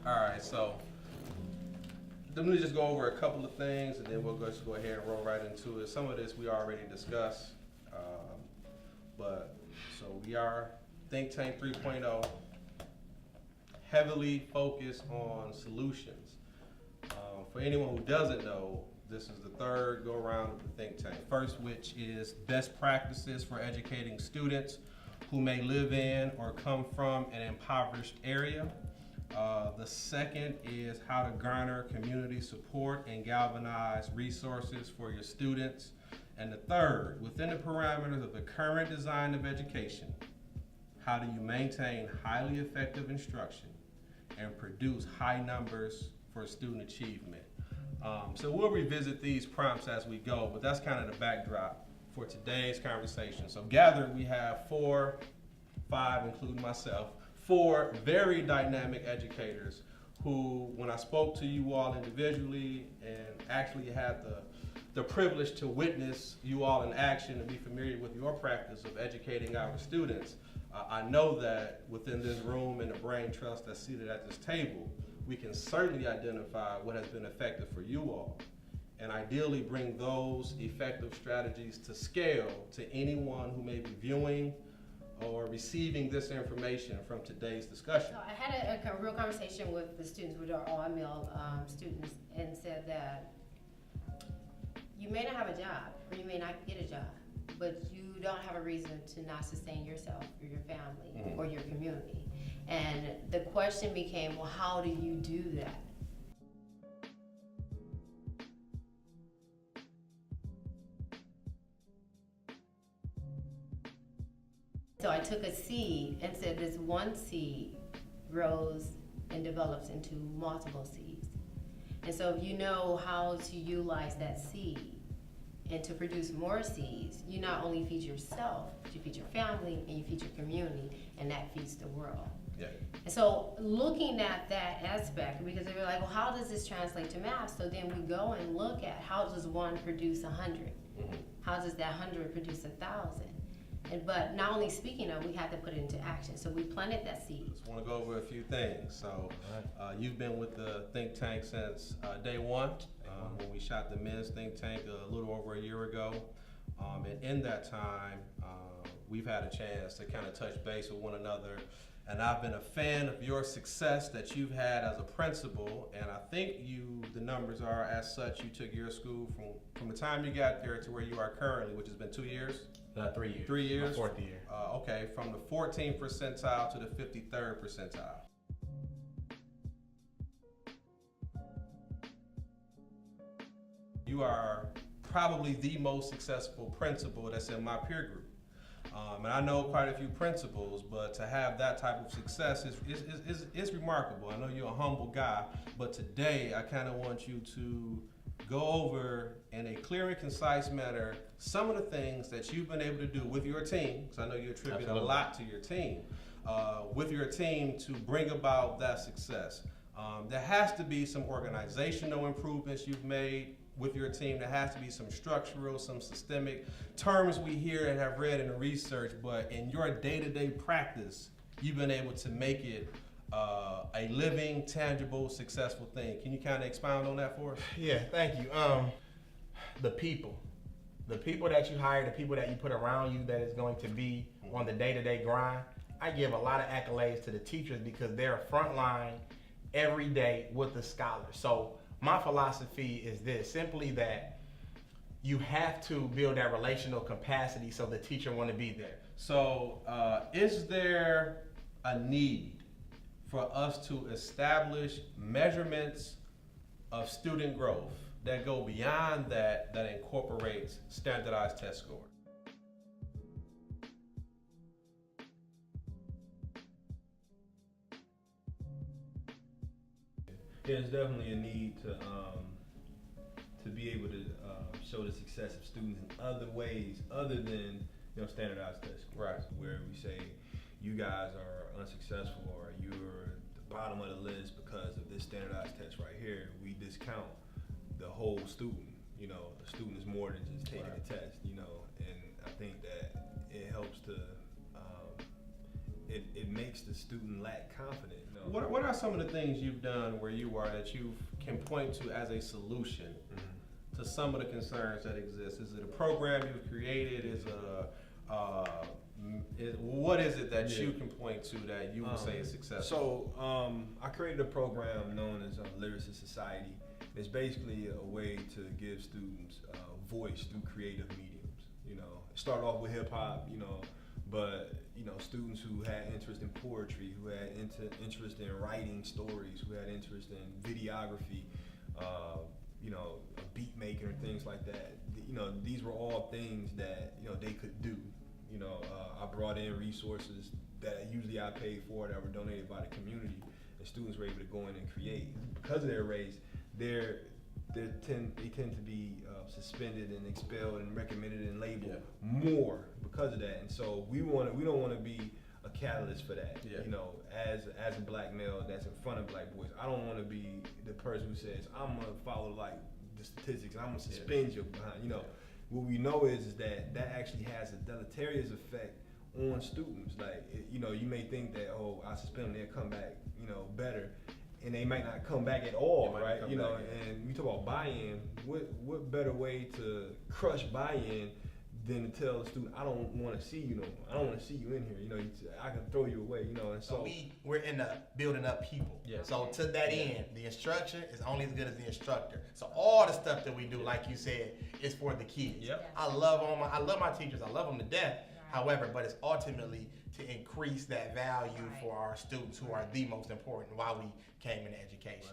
All right, so let me just go over a couple of things, and then we'll just go ahead and roll right into it. Some of this we already discussed, but so we are Think Tank 3.0, heavily focused on solutions. For anyone who doesn't know, this is the third go around of the think tank. First, which is best practices for educating students who may live in or come from an impoverished area. The second is how to garner community support and galvanize resources for your students. And the third, within the parameters of the current design of education, how do you maintain highly effective instruction and produce high numbers for student achievement? So we'll revisit these prompts as we go, but that's kind of the backdrop for today's conversation. So gathered, we have 5, including myself, 4 very dynamic educators who, when I spoke to you all individually and actually had the privilege to witness you all in action and be familiar with your practice of educating our students, I know that within this room and the brain trust that's seated at this table, we can certainly identify what has been effective for you all, and ideally bring those effective strategies to scale to anyone who may be viewing or receiving this information from today's discussion. So I had a real conversation with the students, which are all male students, and said that you may not have a job, or you may not get a job, but you don't have a reason to not sustain yourself or your family or your community. And the question became, well, how do you do that? So I took a seed and said this one seed grows and develops into multiple seeds. And so if you know how to utilize that seed and to produce more seeds, you not only feed yourself, but you feed your family and you feed your community, and that feeds the world. Yeah. And so looking at that aspect, because they were like, well, how does this translate to math? So then we go and look at how does 1 produce 100? How does that 100 produce 1,000? But not only speaking of, we had to put it into action. So we planted that seed. Just want to go over a few things. So you've been with the think tank since day one, when we shot the men's think tank a little over a year ago. And in that time, we've had a chance to kind of touch base with one another. And I've been a fan of your success that you've had as a principal. And I think the numbers are as such, you took your school from the time you got there to where you are currently, which has been 2 years? 3 years. 3 years? My 4th year. Okay, from the 14th percentile to the 53rd percentile. You are probably the most successful principal that's in my peer group. And I know quite a few principals, but to have that type of success is remarkable. I know you're a humble guy, but today I kind of want you to go over in a clear and concise manner some of the things that you've been able to do with your team, because I know you attribute Absolutely. a lot to your team, with your team to bring about that success. There has to be some organizational improvements you've made with your team. There has to be some structural, some systemic terms we hear and have read in the research, but in your day-to-day practice, you've been able to make it a living, tangible, successful thing. Can you kind of expound on that for us? Yeah, thank you. The people that you hire, the people that you put around you that is going to be on the day-to-day grind, I give a lot of accolades to the teachers because they're frontline every day with the scholars. So my philosophy is this, simply that you have to build that relational capacity so the teacher want to be there. So is there a need for us to establish measurements of student growth that go beyond that incorporates standardized test scores? There's definitely a need to be able to show the success of students in other ways other than standardized test scores. Right. Where we say you guys are unsuccessful or you're the bottom of the list because of this standardized test right here. We discount the whole student. The student is more than just taking a test. And I think that it helps to it makes makes the student lack confidence. You know? What are some of the things you've done where you are that you can point to as a solution to some of the concerns that exist? Is it a program you've created? What is it that you can point to that you would say is successful? So I created a program known as Literacy Society. It's basically a way to give students voice through creative mediums. You know, start off with hip hop, you know, but you know, students who had interest in poetry, who had interest in writing stories, who had interest in videography, you know, beat making or things like that. You know, these were all things that you know they could do. You know, I brought in resources that usually I paid for that were donated by the community, and students were able to go in and create. Because of their race, they tend to be suspended and expelled and recommended and labeled more because of that. And so we don't want to be a catalyst for that. You know, as a black male that's in front of black boys, I don't want to be the person who says I'm gonna follow like the statistics and I'm gonna suspend you behind. You know, what we know is that actually has a deleterious effect on students. Like, you know, you may think that, oh, I suspend them, they'll come back, you know, better. And they might not come back at all, right? You know, and we talk about buy-in. What better way to crush buy-in than to tell the student, I don't want to see you no more. I don't want to see you in here. You know, I can throw you away. You know, and so we're in the building up people. So to that end, the instruction is only as good as the instructor. So all the stuff that we do, like you said, is for the kids. I love my teachers. I love them to death. However, but it's ultimately to increase that value for our students who are the most important while we came into education.